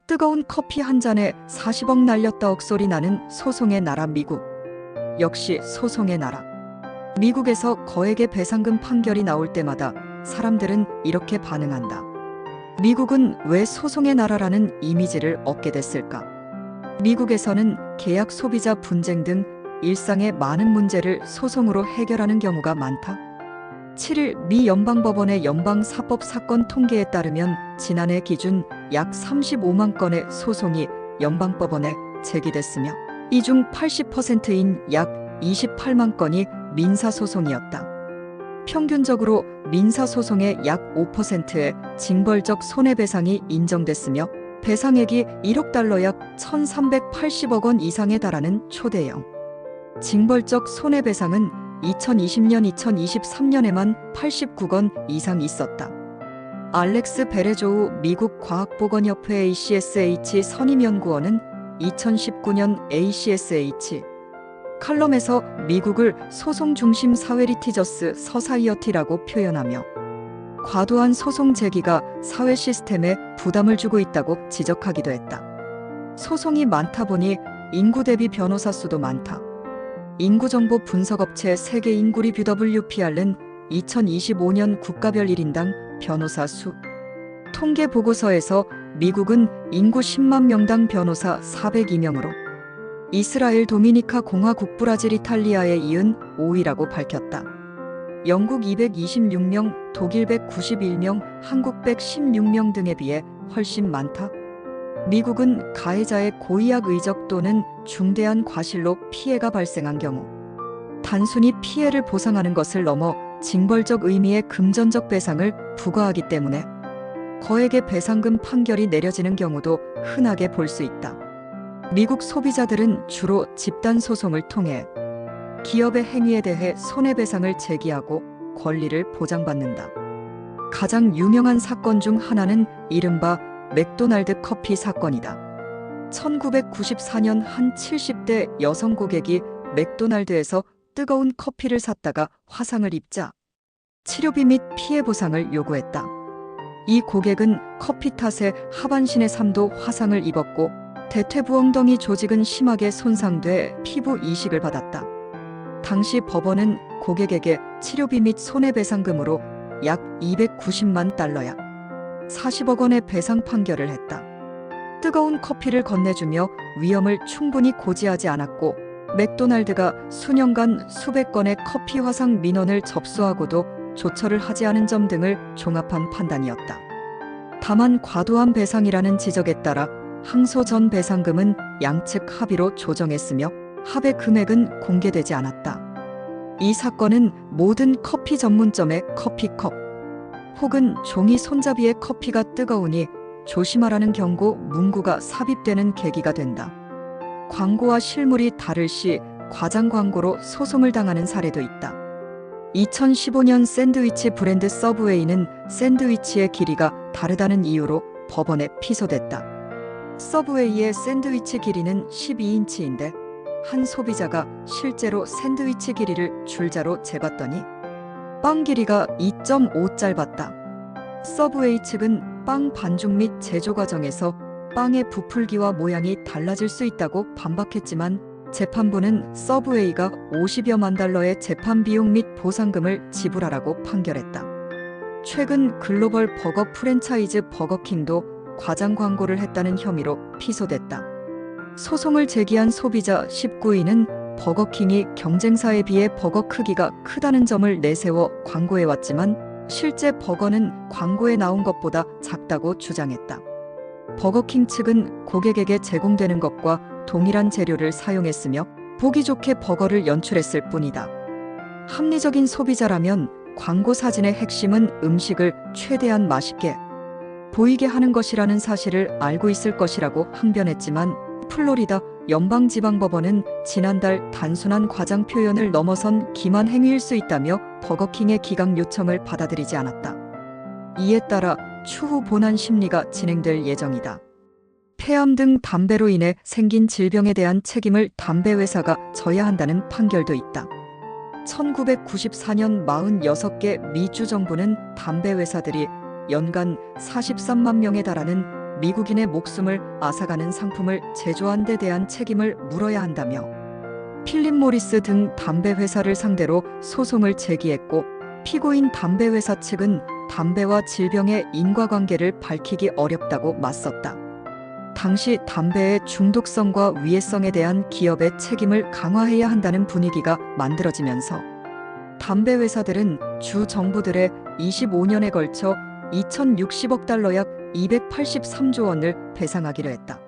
뜨거운 커피 한 잔에 40억 날렸다 억소리 나는 소송의 나라 미국. 역시 소송의 나라. 미국에서 거액의 배상금 판결이 나올 때마다 사람들은 이렇게 반응한다. 미국은 왜 소송의 나라라는 이미지를 얻게 됐을까? 미국에서는 계약 소비자 분쟁 등 일상의 많은 문제를 소송으로 해결하는 경우가 많다. 7일 미 연방법원의 연방사법 사건 통계에 따르면 지난해 기준 약 35만 건의 소송이 연방법원에 제기됐으며 이 중 80%인 약 28만 건이 민사소송이었다. 평균적으로 민사소송의 약 5%의 징벌적 손해배상이 인정됐으며 배상액이 1억 달러 약 1,380억 원 이상에 달하는 초대형 징벌적 손해배상은 2020년, 2023년에만 89건 이상 있었다. 알렉스 베레조우 미국 과학보건협회 ACSH 선임연구원은 2019년 ACSH 칼럼에서 미국을 소송 중심 사회 리티저스 서사이어티라고 표현하며 과도한 소송 제기가 사회 시스템에 부담을 주고 있다고 지적하기도 했다. 소송이 많다 보니 인구 대비 변호사 수도 많다. 인구정보 분석업체 세계 인구리 BWPR은 2025년 국가별 1인당 변호사 수 통계 보고서에서 미국은 인구 10만 명당 변호사 402명으로 이스라엘, 도미니카 공화국, 브라질, 이탈리아에 이은 5위라고 밝혔다. 영국 226명, 독일 191명, 한국 116명 등에 비해 훨씬 많다. 미국은 가해자의 고의약 의적 또는 중대한 과실로 피해가 발생한 경우 단순히 피해를 보상하는 것을 넘어 징벌적 의미의 금전적 배상을 부과하기 때문에 거액의 배상금 판결이 내려지는 경우도 흔하게 볼 수 있다. 미국 소비자들은 주로 집단 소송을 통해 기업의 행위에 대해 손해배상을 제기하고 권리를 보장받는다. 가장 유명한 사건 중 하나는 이른바 맥도날드 커피 사건이다. 1994년 한 70대 여성 고객이 맥도날드에서 뜨거운 커피를 샀다가 화상을 입자 치료비 및 피해 보상을 요구했다. 이 고객은 커피 탓에 하반신의 3도 화상을 입었고 대퇴부 엉덩이 조직은 심하게 손상돼 피부 이식을 받았다. 당시 법원은 고객에게 치료비 및 손해배상금으로 약 290만 달러야 40억 원의 배상 판결을 했다. 뜨거운 커피를 건네주며 위험을 충분히 고지하지 않았고 맥도날드가 수년간 수백 건의 커피 화상 민원을 접수하고도 조처를 하지 않은 점 등을 종합한 판단이었다. 다만 과도한 배상이라는 지적에 따라 항소 전 배상금은 양측 합의로 조정했으며 합의 금액은 공개되지 않았다. 이 사건은 모든 커피 전문점의 커피컵 혹은 종이 손잡이의 커피가 뜨거우니 조심하라는 경고 문구가 삽입되는 계기가 된다. 광고와 실물이 다를 시 과장 광고로 소송을 당하는 사례도 있다. 2015년 샌드위치 브랜드 서브웨이는 샌드위치의 길이가 다르다는 이유로 법원에 피소됐다. 서브웨이의 샌드위치 길이는 12인치인데 한 소비자가 실제로 샌드위치 길이를 줄자로 재봤더니 빵 길이가 2.5 짧았다. 서브웨이 측은 빵 반죽 및 제조 과정에서 빵의 부풀기와 모양이 달라질 수 있다고 반박했지만 재판부는 서브웨이가 50여만 달러의 재판 비용 및 보상금을 지불하라고 판결했다. 최근 글로벌 버거 프랜차이즈 버거킹도 과장 광고를 했다는 혐의로 피소됐다. 소송을 제기한 소비자 19인은 버거킹이 경쟁사에 비해 버거 크기가 크다는 점을 내세워 광고해왔지만 실제 버거는 광고에 나온 것보다 작다고 주장했다. 버거킹 측은 고객에게 제공되는 것과 동일한 재료를 사용했으며 보기 좋게 버거를 연출했을 뿐이다. 합리적인 소비자라면 광고 사진의 핵심은 음식을 최대한 맛있게 보이게 하는 것이라는 사실을 알고 있을 것이라고 항변했지만 플로리다 연방지방법원은 지난달 단순한 과장 표현을 넘어선 기만 행위일 수 있다며 버거킹의 기각 요청을 받아들이지 않았다. 이에 따라 추후 본안 심리가 진행될 예정이다. 폐암 등 담배로 인해 생긴 질병에 대한 책임을 담배 회사가 져야 한다는 판결도 있다. 1994년 46개 미주 정부는 담배 회사들이 연간 43만 명에 달하는 미국인의 목숨을 앗아가는 상품을 제조한 데 대한 책임을 물어야 한다며 필립 모리스 등 담배 회사를 상대로 소송을 제기했고, 피고인 담배 회사 측은 담배와 질병의 인과관계를 밝히기 어렵다고 맞섰다. 당시 담배의 중독성과 위해성에 대한 기업의 책임을 강화해야 한다는 분위기가 만들어지면서 담배 회사들은 주 정부들의 25년에 걸쳐 2060억 달러 약 283조 원을 배상하기로 했다.